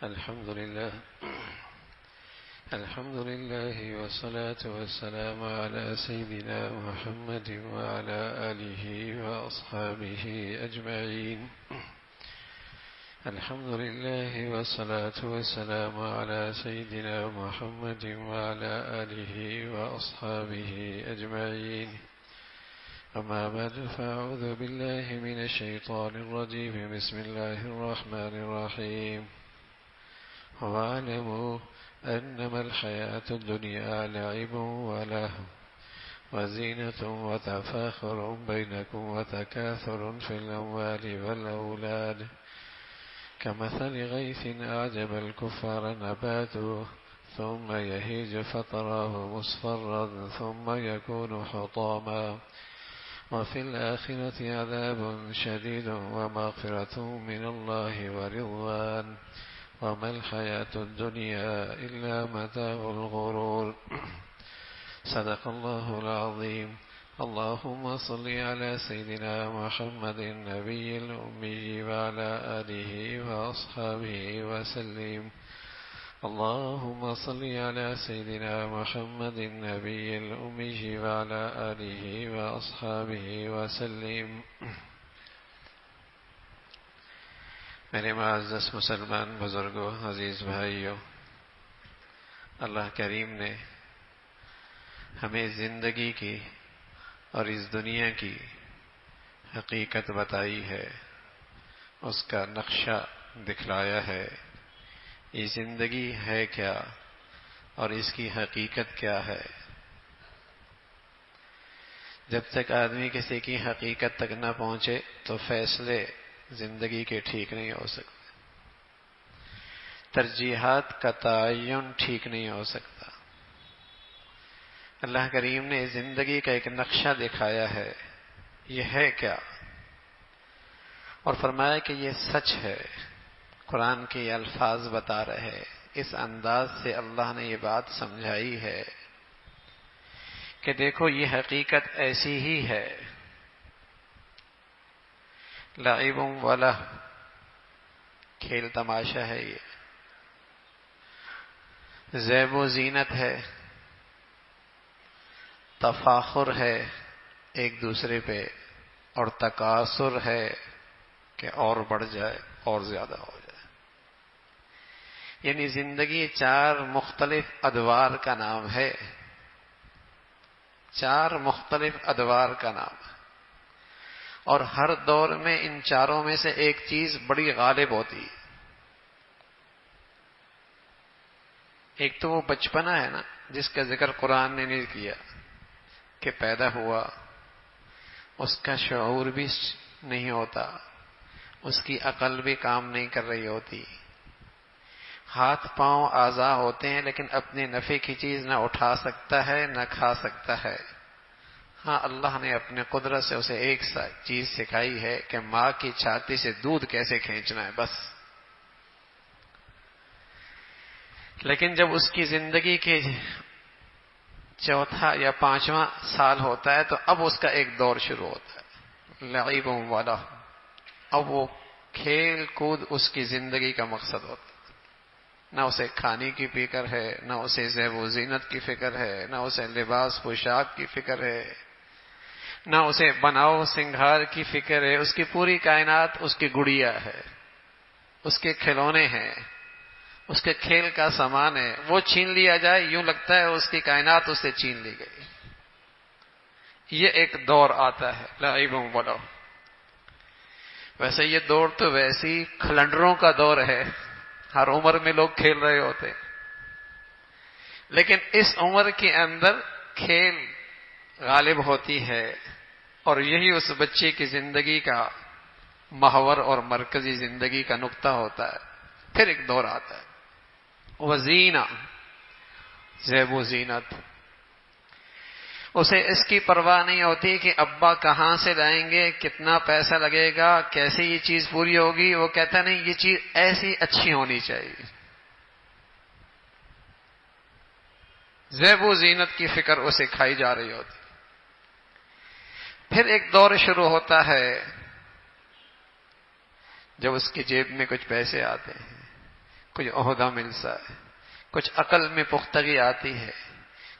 الحمد لله والصلاة والسلام على سيدنا محمد وعلى آله وأصحابه أجمعين. الحمد لله والصلاة والسلام على سيدنا محمد وعلى آله وأصحابه أجمعين. أما بعد، فأعوذ بالله من الشيطان الرجيم. بسم الله الرحمن الرحيم. واعلموا أنما الحياة الدنيا لعب ولهو وزينة وتفاخر بينكم وتكاثر في الأموال والأولاد كمثل غيث أعجب الكفار نباته ثم يهيج فتراه مصفرا ثم يكون حطاما وفي الآخرة عذاب شديد ومغفرة من الله ورضوان وما الحياة الدنيا إلا متاع الغرور. صدق الله العظيم. اللهم صل على سيدنا محمد النبي الأمي وعلى آله وأصحابه وسلم. اللهم صل على سيدنا محمد النبي الأمي وعلى آله وأصحابه وسلم. میرے معزز مسلمان بزرگوں، عزیز بھائیوں، اللہ کریم نے ہمیں زندگی کی اور اس دنیا کی حقیقت بتائی ہے، اس کا نقشہ دکھلایا ہے. یہ زندگی ہے کیا اور اس کی حقیقت کیا ہے. جب تک آدمی کسی کی حقیقت تک نہ پہنچے تو فیصلے زندگی کے ٹھیک نہیں ہو سکتے، ترجیحات کا تعین ٹھیک نہیں ہو سکتا. اللہ کریم نے زندگی کا ایک نقشہ دکھایا ہے، یہ ہے کیا، اور فرمایا کہ یہ سچ ہے. قرآن کے یہ الفاظ بتا رہے، اس انداز سے اللہ نے یہ بات سمجھائی ہے کہ دیکھو یہ حقیقت ایسی ہی ہے. لعب ولہ، کھیل تماشا ہے، یہ زیب و زینت ہے، تفاخر ہے ایک دوسرے پہ، اور تکاثر ہے کہ اور بڑھ جائے اور زیادہ ہو جائے. یعنی زندگی چار مختلف ادوار کا نام ہے، چار مختلف ادوار کا نام ہے، اور ہر دور میں ان چاروں میں سے ایک چیز بڑی غالب ہوتی ہے. ایک تو وہ بچپنا ہے نا، جس کا ذکر قرآن نے نہیں کیا، کہ پیدا ہوا، اس کا شعور بھی نہیں ہوتا، اس کی عقل بھی کام نہیں کر رہی ہوتی، ہاتھ پاؤں اعضاء ہوتے ہیں لیکن اپنے نفع کی چیز نہ اٹھا سکتا ہے نہ کھا سکتا ہے. ہاں، اللہ نے اپنے قدرت سے اسے ایک چیز سکھائی ہے کہ ماں کی چھاتی سے دودھ کیسے کھینچنا ہے، بس. لیکن جب اس کی زندگی کے چوتھا یا پانچواں سال ہوتا ہے تو اب اس کا ایک دور شروع ہوتا ہے، لعب والا. اب وہ کھیل کود اس کی زندگی کا مقصد ہوتا ہے. نہ اسے کھانے کی فکر ہے، نہ اسے زیب و زینت کی فکر ہے، نہ اسے لباس پوشاک کی فکر ہے، نہ اسے بناؤ سنگھار کی فکر ہے. اس کی پوری کائنات اس کی گڑیا ہے، اس کے کھلونے ہیں، اس کے کھیل کا سامان ہے. وہ چھین لیا جائے یوں لگتا ہے اس کی کائنات اس سے چھین لی گئی. یہ ایک دور آتا ہے لعب ولو. ویسے یہ دور تو ویسی کھلنڈروں کا دور ہے، ہر عمر میں لوگ کھیل رہے ہوتے، لیکن اس عمر کے اندر کھیل غالب ہوتی ہے، اور یہی اس بچے کی زندگی کا محور اور مرکزی زندگی کا نقطہ ہوتا ہے. پھر ایک دور آتا ہے وزینہ، زیب و زینت. اسے اس کی پرواہ نہیں ہوتی کہ ابا کہاں سے لائیں گے، کتنا پیسہ لگے گا، کیسے یہ چیز پوری ہوگی. وہ کہتا نہیں، یہ چیز ایسی اچھی ہونی چاہیے. زیب و زینت کی فکر اسے کھائی جا رہی ہوتی. پھر ایک دور شروع ہوتا ہے جب اس کی جیب میں کچھ پیسے آتے ہیں، کچھ عہدہ ملتا ہے، کچھ عقل میں پختگی آتی ہے،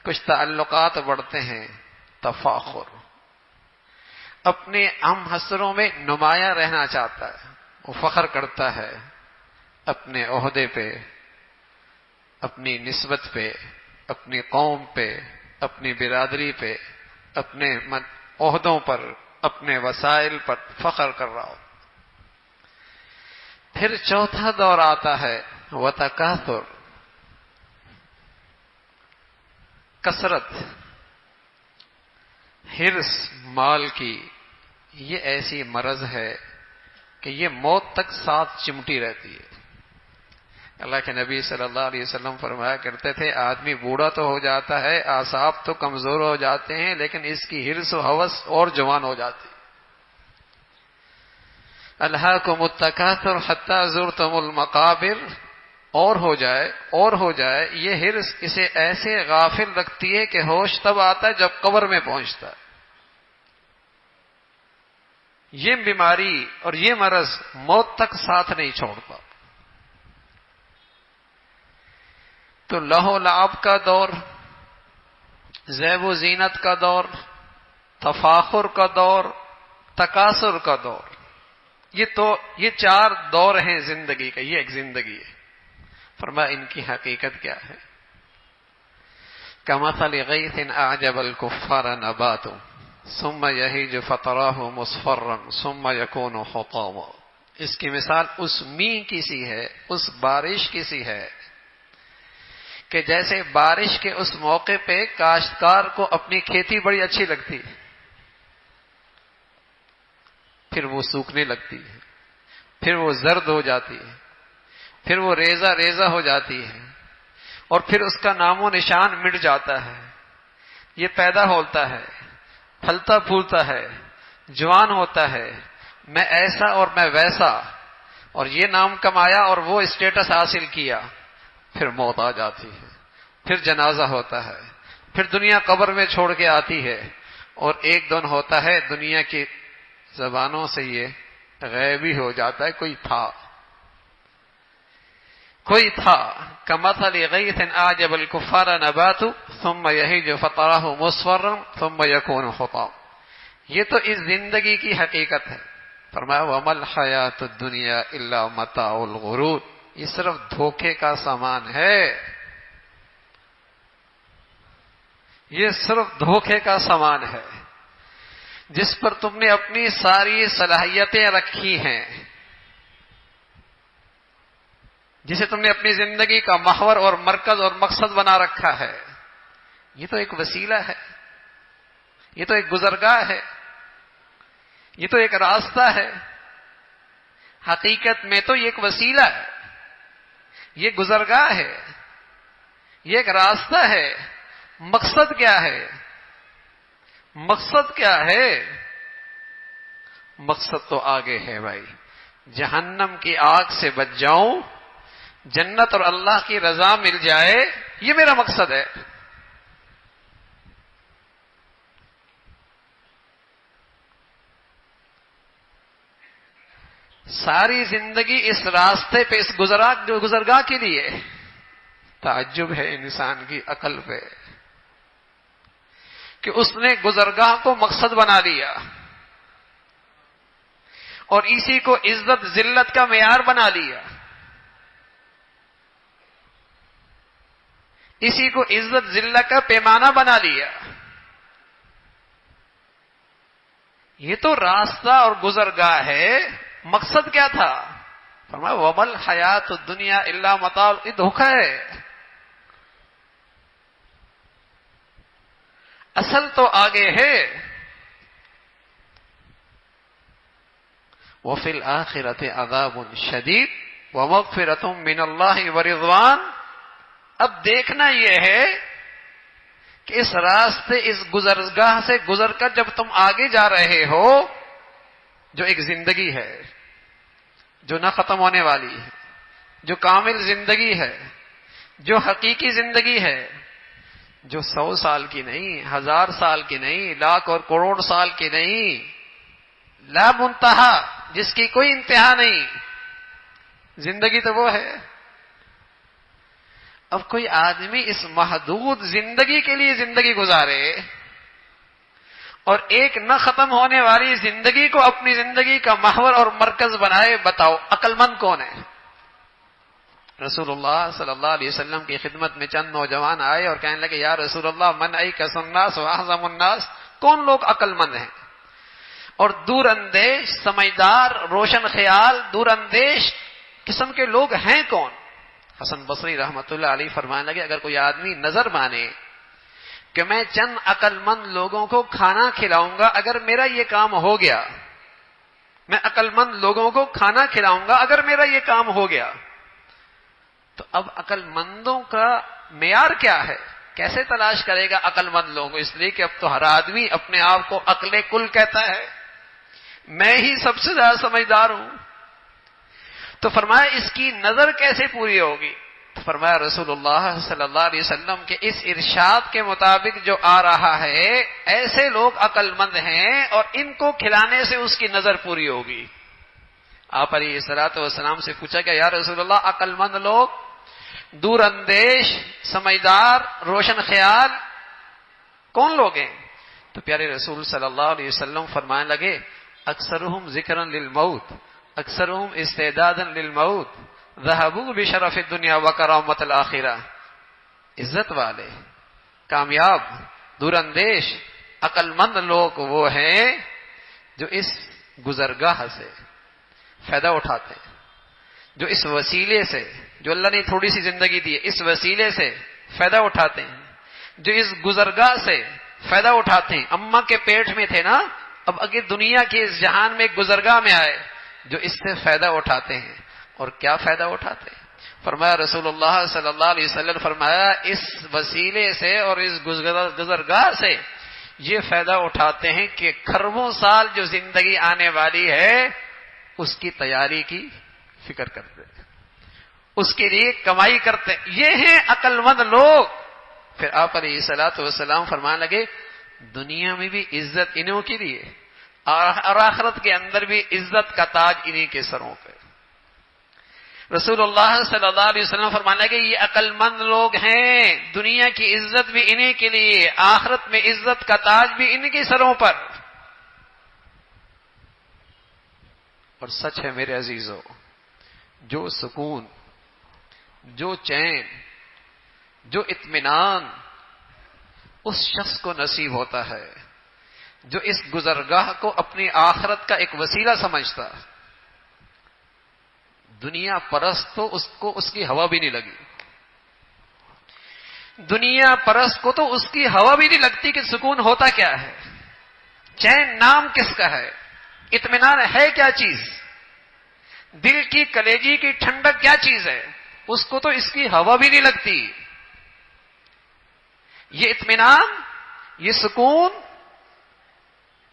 کچھ تعلقات بڑھتے ہیں، تفاخر، اپنے ہم حسروں میں نمایاں رہنا چاہتا ہے، وہ فخر کرتا ہے اپنے عہدے پہ، اپنی نسبت پہ، اپنی قوم پہ، اپنی برادری پہ، اپنے عہدوں پر، اپنے وسائل پر فخر کر رہا ہو۔ پھر چوتھا دور آتا ہے وتکاثر، کثرت، حرص مال کی۔ یہ ایسی مرض ہے کہ یہ موت تک ساتھ چمٹی رہتی ہے۔ اللہ کے نبی صلی اللہ علیہ وسلم فرمایا کرتے تھے آدمی بوڑھا تو ہو جاتا ہے، اعصاب تو کمزور ہو جاتے ہیں، لیکن اس کی حرص و ہوس اور جوان ہو جاتی ہے۔ الہاکم التکاثر حتی زرتم المقابر، اور ہو جائے، یہ حرص اسے ایسے غافل رکھتی ہے کہ ہوش تب آتا ہے جب قبر میں پہنچتا ہے۔ یہ بیماری اور یہ مرض موت تک ساتھ نہیں چھوڑتا۔ تو لہو لعب کا دور، زیب و زینت کا دور، تفاخر کا دور، تکاثر کا دور، یہ چار دور ہیں زندگی کا، یہ ایک زندگی ہے۔ فرمایا ان کی حقیقت کیا ہے؟ کمثل غیث اعجب الکفار نباتہ ثم یہیج فتراه مصفرا ثم یکون حطاما۔ اس کی مثال اس میںھ کی سی ہے، اس بارش کی سی ہے کہ جیسے بارش کے اس موقع پہ کاشتکار کو اپنی کھیتی بڑی اچھی لگتی ہے، پھر وہ سوکھنے لگتی ہے، پھر وہ زرد ہو جاتی ہے، پھر وہ ریزہ ریزہ ہو جاتی ہے، اور پھر اس کا نام و نشان مٹ جاتا ہے۔ یہ پیدا ہوتا ہے، پھلتا پھولتا ہے، جوان ہوتا ہے، میں ایسا اور میں ویسا، اور یہ نام کمایا اور وہ اسٹیٹس حاصل کیا، پھر موت آ جاتی ہے، پھر جنازہ ہوتا ہے، پھر دنیا قبر میں چھوڑ کے آتی ہے، اور ایک دن ہوتا ہے دنیا کی زبانوں سے یہ غائب ہی ہو جاتا ہے، کوئی تھا۔ کمثل غیث اعجب الکفار نباتہ ثم یہیج فتراه مصفرا ثم یکون حطاما۔ یہ تو اس زندگی کی حقیقت ہے۔ فرمایا وما الحیات الدنیا الا متاع الغرور، یہ صرف دھوکے کا سامان ہے، یہ صرف دھوکے کا سامان ہے جس پر تم نے اپنی ساری صلاحیتیں رکھی ہیں، جسے تم نے اپنی زندگی کا محور اور مرکز اور مقصد بنا رکھا ہے۔ یہ تو ایک وسیلہ ہے، یہ تو ایک گزرگاہ ہے، یہ تو ایک راستہ ہے۔ حقیقت میں تو یہ ایک وسیلہ ہے، یہ گزرگاہ ہے، یہ ایک راستہ ہے۔ مقصد کیا ہے؟ مقصد کیا ہے؟ مقصد تو آگے ہے بھائی، جہنم کی آگ سے بچ جاؤں، جنت اور اللہ کی رضا مل جائے، یہ میرا مقصد ہے۔ ساری زندگی اس راستے پہ، اس گزرگاہ کے لیے تعجب ہے انسان کی عقل پہ کہ اس نے گزرگاہ کو مقصد بنا لیا اور اسی کو عزت ذلت کا معیار بنا لیا، اسی کو عزت ذلت کا پیمانہ بنا لیا۔ یہ تو راستہ اور گزرگاہ ہے، مقصد کیا تھا؟ فرمایا وما الحیات الدنیا الا متاع، یہ دھوکہ ہے۔ اصل تو آگے ہے۔ وفی الآخرۃ عذاب شدید ومغفرۃ من اللہ ورضوان۔ اب دیکھنا یہ ہے کہ اس راستے، اس گزرگاہ سے گزر کر جب تم آگے جا رہے ہو، جو ایک زندگی ہے جو نہ ختم ہونے والی ہے، جو کامل زندگی ہے، جو حقیقی زندگی ہے، جو 100 سال کی نہیں، 1000 سال کی نہیں، لاکھ اور کروڑ سال کی نہیں، لا منتہا، جس کی کوئی انتہا نہیں، زندگی تو وہ ہے اب کوئی آدمی اس محدود زندگی کے لیے زندگی گزارے اور ایک نہ ختم ہونے والی زندگی کو اپنی زندگی کا محور اور مرکز بنائے، بتاؤ عقل مند کون ہے؟ رسول اللہ صلی اللہ علیہ وسلم کی خدمت میں چند نوجوان آئے اور کہنے لگے یا رسول اللہ من ایکس الناس واعظم الناس، کون لوگ عقل مند ہیں اور دور اندیش، سمجھدار، روشن خیال، دور اندیش قسم کے لوگ ہیں کون؟ حسن بصری رحمۃ اللہ علیہ فرمانے لگے اگر کوئی آدمی نظر مانے کہ میں چند عقل مند لوگوں کو کھانا کھلاؤں گا، اگر میرا یہ کام ہو گیا، میں عقل مند لوگوں کو کھانا کھلاؤں گا اگر میرا یہ کام ہو گیا، تو اب عقل مندوں کا معیار کیا ہے؟ کیسے تلاش کرے گا عقل مند لوگوں کو؟ اس لیے کہ اب تو ہر آدمی اپنے آپ کو عقل کل کہتا ہے، میں ہی سب سے زیادہ سمجھدار ہوں۔ تو فرمایا اس کی نظر کیسے پوری ہوگی؟ تو فرمایا رسول اللہ صلی اللہ علیہ وسلم کے اس ارشاد کے مطابق جو آ رہا ہے، ایسے لوگ عقل مند ہیں اور ان کو کھلانے سے اس کی نظر پوری ہوگی۔ آپ علیہ الصلوۃ والسلام سے پوچھا کہ یا رسول اللہ عقل مند لوگ، دور اندیش، سمجھدار، روشن خیال کون لوگ ہیں؟ تو پیارے رسول صلی اللہ علیہ وسلم فرمانے لگے اکثرہم ذکرا للموت، اکثرہم استعدادا للموت، ذہبوا بشرف الدنیا وکرامت الآخرہ۔ عزت والے، کامیاب، دور اندیش، عقل مند لوگ وہ ہیں جو اس گزرگاہ سے فائدہ اٹھاتے ہیں، جو اس وسیلے سے، جو اللہ نے تھوڑی سی زندگی دی ہے، اس وسیلے سے فائدہ اٹھاتے ہیں، جو اس گزرگاہ سے فائدہ اٹھاتے ہیں۔ اماں کے پیٹ میں تھے نا، اب اگر دنیا کے اس جہان میں گزرگاہ میں آئے، جو اس سے فائدہ اٹھاتے ہیں۔ اور کیا فائدہ اٹھاتے ہیں؟ فرمایا رسول اللہ صلی اللہ علیہ وسلم فرمایا اس وسیلے سے اور اس گزرگاہ سے یہ فائدہ اٹھاتے ہیں کہ کھربوں سال جو زندگی آنے والی ہے اس کی تیاری کی فکر کرتے ہیں، اس کے لیے کمائی کرتے ہیں۔ یہ ہیں عقل مند لوگ۔ پھر آپ علیہ الصلوۃ والسلام فرمانے لگے دنیا میں بھی عزت انہوں کے لیے اور آخرت کے اندر بھی عزت کا تاج انہی کے سروں پہ۔ رسول اللہ صلی اللہ علیہ وسلم فرمانے لگے یہ عقل مند لوگ ہیں، دنیا کی عزت بھی انہی کے لیے، آخرت میں عزت کا تاج بھی انہی کے سروں پر۔ اور سچ ہے میرے عزیزو، جو سکون، جو چین، جو اطمینان اس شخص کو نصیب ہوتا ہے جو اس گزرگاہ کو اپنی آخرت کا ایک وسیلہ سمجھتا، دنیا پرست تو اس کو اس کی ہوا بھی نہیں لگی، دنیا پرست کو تو اس کی ہوا بھی نہیں لگتی کہ سکون ہوتا کیا ہے، چین نام کس کا ہے، اطمینان ہے کیا چیز، دل کی کلیجی کی ٹھنڈک کیا چیز ہے، اس کو تو اس کی ہوا بھی نہیں لگتی۔ یہ اطمینان، یہ سکون،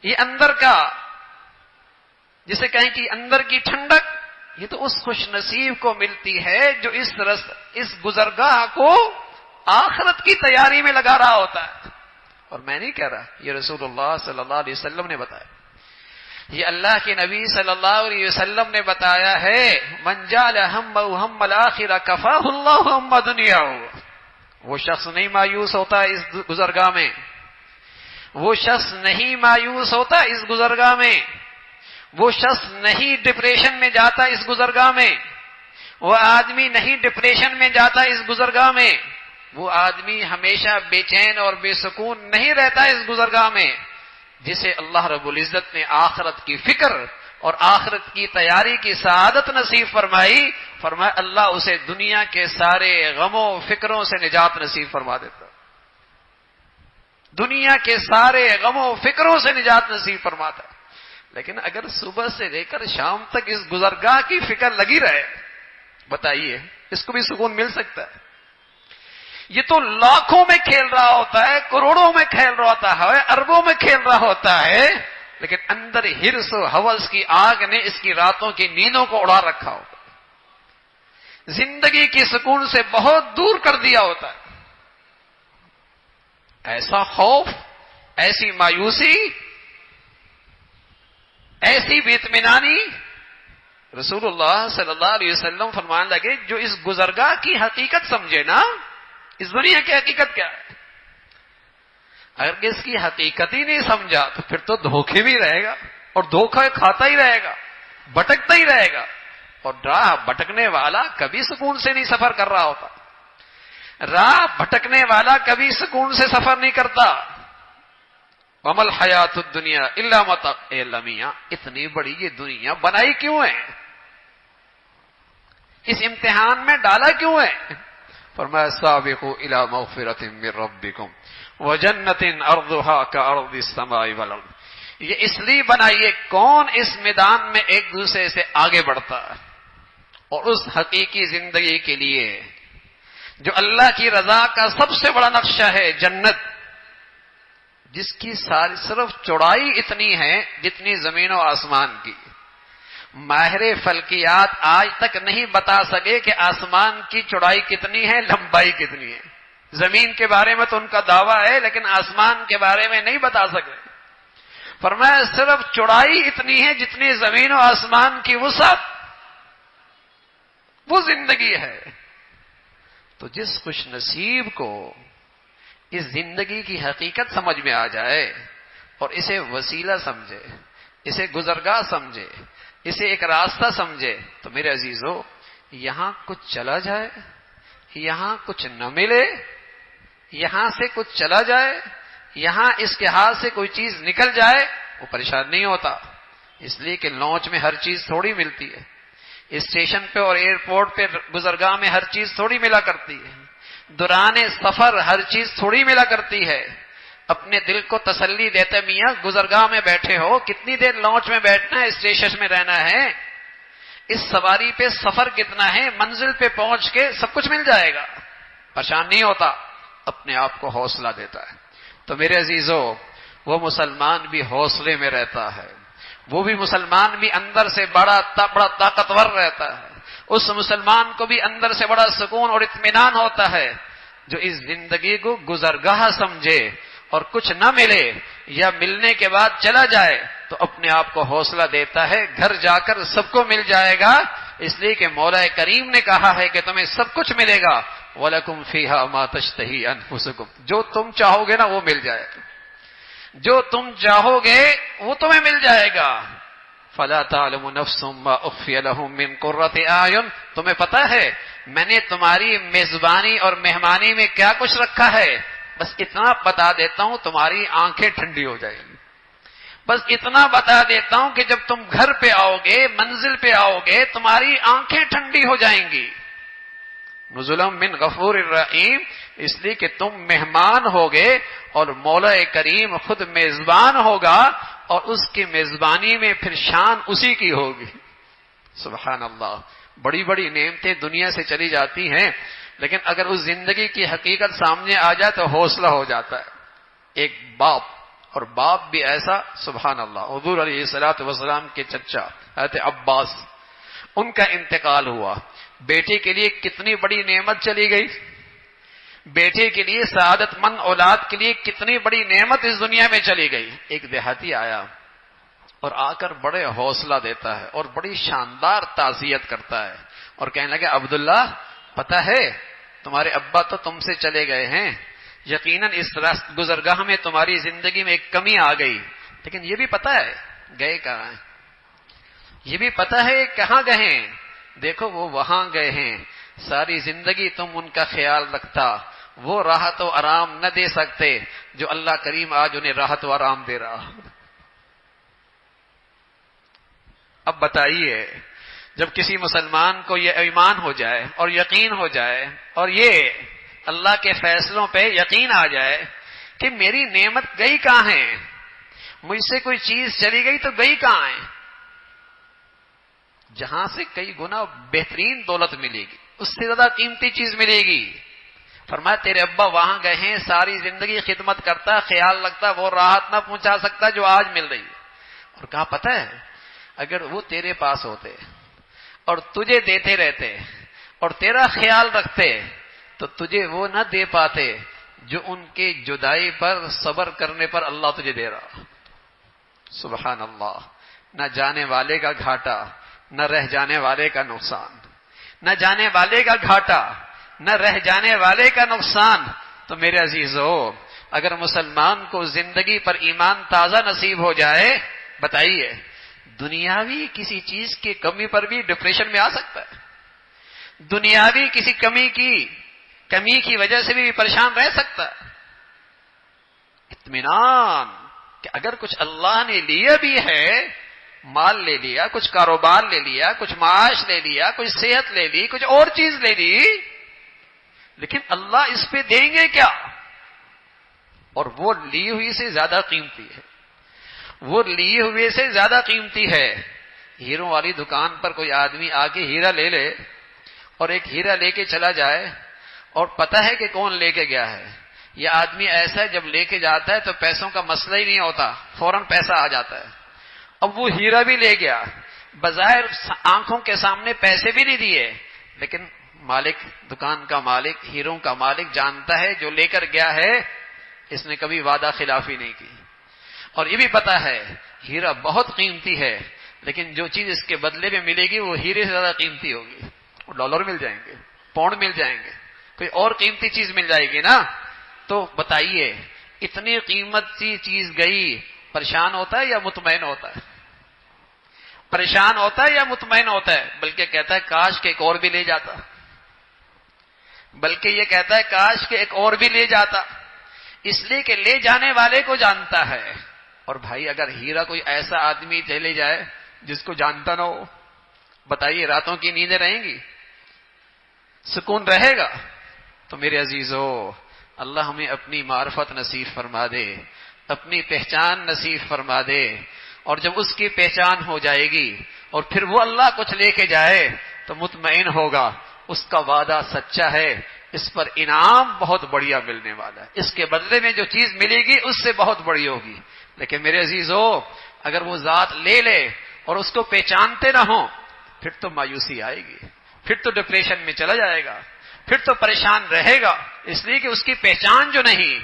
یہ اندر کا جسے کہیں کہ اندر کی ٹھنڈک، یہ تو اس خوش نصیب کو ملتی ہے جو اس گزرگاہ کو آخرت کی تیاری میں لگا رہا ہوتا ہے۔ اور میں نہیں کہہ رہا، یہ رسول اللہ صلی اللہ علیہ وسلم نے بتایا، یہ اللہ کے نبی صلی اللہ علیہ وسلم نے بتایا ہے من جعل ہمہ ہم الآخرہ کفاہ اللہ ہم دنیا۔ وہ شخص نہیں مایوس ہوتا اس گزرگاہ میں، وہ شخص نہیں مایوس ہوتا اس گزرگاہ میں، وہ شخص نہیں ڈپریشن میں جاتا اس گزرگاہ میں، وہ آدمی نہیں ڈپریشن میں جاتا اس گزرگاہ میں، وہ آدمی ہمیشہ بے چین اور بے سکون نہیں رہتا اس گزرگاہ میں، جسے اللہ رب العزت نے آخرت کی فکر اور آخرت کی تیاری کی سعادت نصیب فرمائی، فرمایا اللہ اسے دنیا کے سارے غموں فکروں سے نجات نصیب فرما دیتا، دنیا کے سارے غموں فکروں سے نجات نصیب فرماتا۔ لیکن اگر صبح سے لے کر شام تک اس گزرگاہ کی فکر لگی رہے، بتائیے اس کو بھی سکون مل سکتا ہے؟ یہ تو لاکھوں میں کھیل رہا ہوتا ہے، کروڑوں میں کھیل رہا ہوتا ہے، اربوں میں کھیل رہا ہوتا ہے، لیکن اندر ہرس و ہوس کی آگ نے اس کی راتوں کی نیندوں کو اڑا رکھا ہوتا ہے، زندگی کی سکون سے بہت دور کر دیا ہوتا ہے۔ ایسا خوف، ایسی مایوسی، ایسی بے اطمینانی، رسول اللہ صلی اللہ علیہ وسلم فرمان لگے جو اس گزرگاہ کی حقیقت سمجھے نا، اس دنیا کی حقیقت کیا ہے؟ اگر اس کی حقیقت ہی نہیں سمجھا تو پھر تو دھوکے بھی رہے گا اور دھوکہ کھاتا ہی رہے گا، بھٹکتا ہی رہے گا، اور راہ بھٹکنے والا کبھی سکون سے نہیں سفر کر رہا ہوتا. راہ بھٹکنے والا کبھی سکون سے سفر نہیں کرتا. وَمَا الْحَيَاةُ الدُّنْيَا إِلَّا مَتَاعٌ. اے اللہ میاں، اتنی بڑی یہ دنیا بنائی کیوں ہے؟ اس امتحان میں ڈالا کیوں ہے؟ فرمایا سابقوا إِلَى مَغْفِرَةٍ مِّن رَبِّكُمْ وَجَنَّةٍ أَرْضُهَا كَأَرْضِ السَّمَاءِ وَالْأَرْضِ. یہ اس لیے بنائیے، کون اس میدان میں ایک دوسرے سے آگے بڑھتا ہے اور اس حقیقی زندگی کے لیے جو اللہ کی رضا کا سب سے بڑا نقشہ ہے، جنت، جس کی ساری صرف چوڑائی اتنی ہے جتنی زمین و آسمان کی. ماہر فلکیات آج تک نہیں بتا سکے کہ آسمان کی چوڑائی کتنی ہے، لمبائی کتنی ہے. زمین کے بارے میں تو ان کا دعویٰ ہے لیکن آسمان کے بارے میں نہیں بتا سکے. فرمایا صرف چوڑائی اتنی ہے جتنی زمین و آسمان کی وسعت، وہ زندگی ہے. تو جس خوش نصیب کو اس زندگی کی حقیقت سمجھ میں آ جائے اور اسے وسیلہ سمجھے، اسے گزرگاہ سمجھے، اسے ایک راستہ سمجھے، تو میرے عزیزو، یہاں کچھ چلا جائے، یہاں کچھ نہ ملے، یہاں سے کچھ چلا جائے، یہاں اس کے ہاتھ سے کوئی چیز نکل جائے، وہ پریشان نہیں ہوتا. اس لیے کہ لانچ میں ہر چیز تھوڑی ملتی ہے، اسٹیشن پہ اور ایئرپورٹ پہ گزرگاہ میں ہر چیز تھوڑی ملا کرتی ہے، دوران سفر ہر چیز تھوڑی ملا کرتی ہے. اپنے دل کو تسلی دیتے میاں گزرگاہ میں بیٹھے ہو، کتنی دیر لانچ میں بیٹھنا ہے، اسٹیشن میں رہنا ہے، اس سواری پہ سفر کتنا ہے، منزل پہ پہنچ کے سب کچھ مل جائے گا، پریشان نہیں ہوتا، اپنے آپ کو حوصلہ دیتا ہے. تو میرے عزیزو، وہ مسلمان بھی حوصلے میں رہتا ہے، وہ بھی مسلمان بھی اندر سے بڑا طاقتور رہتا ہے. اس مسلمان کو بھی اندر سے بڑا سکون اور اطمینان ہوتا ہے جو اس زندگی کو گزرگاہ سمجھے اور کچھ نہ ملے یا ملنے کے بعد چلا جائے تو اپنے آپ کو حوصلہ دیتا ہے، گھر جا کر سب کو مل جائے گا. اس لیے کہ مولا کریم نے کہا ہے کہ تمہیں سب کچھ ملے گا. وَلَكُمْ فِيهَا مَا تَشْتَهِي أَنفُسُكُمْ. جو تم چاہو گے نا وہ مل جائے گا، جو تم چاہو گے وہ تمہیں مل جائے گا. فَلَا تَعْلَمُ نَفْسٌ مَّا أُخْفِيَ لَهُم مِّن قُرَّةِ أَعْيُنٍ. تمہیں پتہ ہے میں نے تمہاری میزبانی اور مہمانی میں کیا کچھ رکھا ہے؟ بس اتنا بتا دیتا ہوں، تمہاری آنکھیں ٹھنڈی ہو جائیں گی. بس اتنا بتا دیتا ہوں کہ جب تم گھر پہ آؤ گے، منزل پہ آؤ گے، تمہاری آنکھیں ٹھنڈی ہو جائیں گی. نزلا من غفور الرحیم، اس لیے کہ تم مہمان ہوگے اور مولا کریم خود میزبان ہوگا اور اس کی میزبانی میں پھر شان اسی کی ہوگی. سبحان اللہ. بڑی بڑی نعمتیں دنیا سے چلی جاتی ہیں لیکن اگر اس زندگی کی حقیقت سامنے آ جائے تو حوصلہ ہو جاتا ہے. ایک باپ، اور باپ بھی ایسا، سبحان اللہ، حضور علیہ الصلوۃ والسلام کے چچا حضرت عباس، ان کا انتقال ہوا. بیٹے کے لیے کتنی بڑی نعمت چلی گئی، بیٹے کے لیے سعادت مند اولاد کے لیے کتنی بڑی نعمت اس دنیا میں چلی گئی. ایک دیہاتی آیا اور آ کر بڑے حوصلہ دیتا ہے اور بڑی شاندار تعزیت کرتا ہے اور کہنے لگے عبداللہ، پتہ ہے تمہارے ابا تو تم سے چلے گئے ہیں، یقیناً اس گزرگاہ میں تمہاری زندگی میں ایک کمی آ گئی، لیکن یہ بھی پتہ ہے گئے کہاں ہیں، یہ بھی پتہ ہے کہاں گئے ہیں. دیکھو وہ وہاں گئے ہیں، ساری زندگی تم ان کا خیال رکھتا، وہ راحت و آرام نہ دے سکتے جو اللہ کریم آج انہیں راحت و آرام دے رہا. اب بتائیے، جب کسی مسلمان کو یہ ایمان ہو جائے اور یقین ہو جائے اور یہ اللہ کے فیصلوں پہ یقین آ جائے کہ میری نعمت گئی کہاں ہے، مجھ سے کوئی چیز چلی گئی تو گئی کہاں ہے، جہاں سے کئی گنا بہترین دولت ملے گی، اس سے زیادہ قیمتی چیز ملے گی. فرمایا تیرے ابا وہاں گئے ہیں، ساری زندگی خدمت کرتا، خیال رکھتا، وہ راحت نہ پہنچا سکتا جو آج مل رہی ہے. اور کہا پتہ ہے اگر وہ تیرے پاس ہوتے اور تجھے دیتے رہتے اور تیرا خیال رکھتے تو تجھے وہ نہ دے پاتے جو ان کے جدائی پر صبر کرنے پر اللہ تجھے دے رہا. سبحان اللہ. نہ جانے والے کا گھاٹا، نہ رہ جانے والے کا نقصان، نہ جانے والے کا گھاٹا، نہ رہ جانے والے کا نقصان۔ تو میرے عزیزو، اگر مسلمان کو زندگی پر ایمان تازہ نصیب ہو جائے، بتائیے دنیاوی کسی چیز کی کمی پر بھی ڈپریشن میں آ سکتا ہے، دنیاوی کسی کمی کی وجہ سے بھی پریشان رہ سکتا ہے۔ اطمینان کہ اگر کچھ اللہ نے لیا بھی ہے، مال لے لیا، کچھ کاروبار لے لیا، کچھ معاش لے لیا، کچھ صحت لے لی، کچھ اور چیز لے لی، لیکن اللہ اس پہ دیں گے کیا؟ اور وہ لی ہوئی سے زیادہ قیمتی ہے، وہ لیے ہوئے سے زیادہ قیمتی ہے۔ ہیروں والی دکان پر کوئی آدمی آ کے ہیرا لے لے اور ایک ہیرا لے کے چلا جائے اور پتہ ہے کہ کون لے کے گیا ہے۔ یہ آدمی ایسا ہے جب لے کے جاتا ہے تو پیسوں کا مسئلہ ہی نہیں ہوتا، فوراً پیسہ آ جاتا ہے۔ اب وہ ہیرا بھی لے گیا، بظاہر آنکھوں کے سامنے پیسے بھی نہیں دیے، لیکن مالک، دکان کا مالک، ہیروں کا مالک جانتا ہے جو لے کر گیا ہے اس نے کبھی وعدہ خلافی نہیں کی، اور یہ بھی پتا ہے ہیرا بہت قیمتی ہے، لیکن جو چیز اس کے بدلے میں ملے گی وہ ہیرے سے زیادہ قیمتی ہوگی۔ ڈالر مل جائیں گے، پاؤنڈ مل جائیں گے، کوئی اور قیمتی چیز مل جائے گی نا۔ تو بتائیے اتنی قیمتی چیز گئی، پریشان ہوتا ہے یا مطمئن ہوتا ہے؟ پریشان ہوتا ہے یا مطمئن ہوتا ہے؟ بلکہ کہتا ہے کاش کہ ایک اور بھی لے جاتا، بلکہ یہ کہتا ہے کاش کہ ایک اور بھی لے جاتا، اس لیے کہ لے جانے والے کو جانتا ہے۔ اور بھائی اگر ہیرا کوئی ایسا آدمی چلے جائے جس کو جانتا نہ ہو، بتائیے راتوں کی نیندیں رہیں گی؟ سکون رہے گا؟ تو میرے عزیزو، اللہ ہمیں اپنی معرفت نصیب فرما دے، اپنی پہچان نصیب فرما دے، اور جب اس کی پہچان ہو جائے گی اور پھر وہ اللہ کچھ لے کے جائے تو مطمئن ہوگا اس کا وعدہ سچا ہے، اس پر انعام بہت بڑھیا ملنے والا ہے، اس کے بدلے میں جو چیز ملے گی اس سے بہت بڑی ہوگی۔ لیکن میرے عزیزو، اگر وہ ذات لے لے اور اس کو پہچانتے نہ ہوں، پھر تو مایوسی آئے گی، پھر تو ڈپریشن میں چلا جائے گا، پھر تو پریشان رہے گا، اس لیے کہ اس کی پہچان جو نہیں۔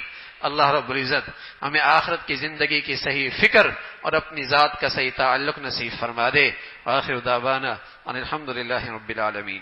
اللہ رب العزت ہمیں آخرت کی زندگی کی صحیح فکر اور اپنی ذات کا صحیح تعلق نصیب فرما دے۔ وآخر دعوانا ان الحمد للہ رب العالمین۔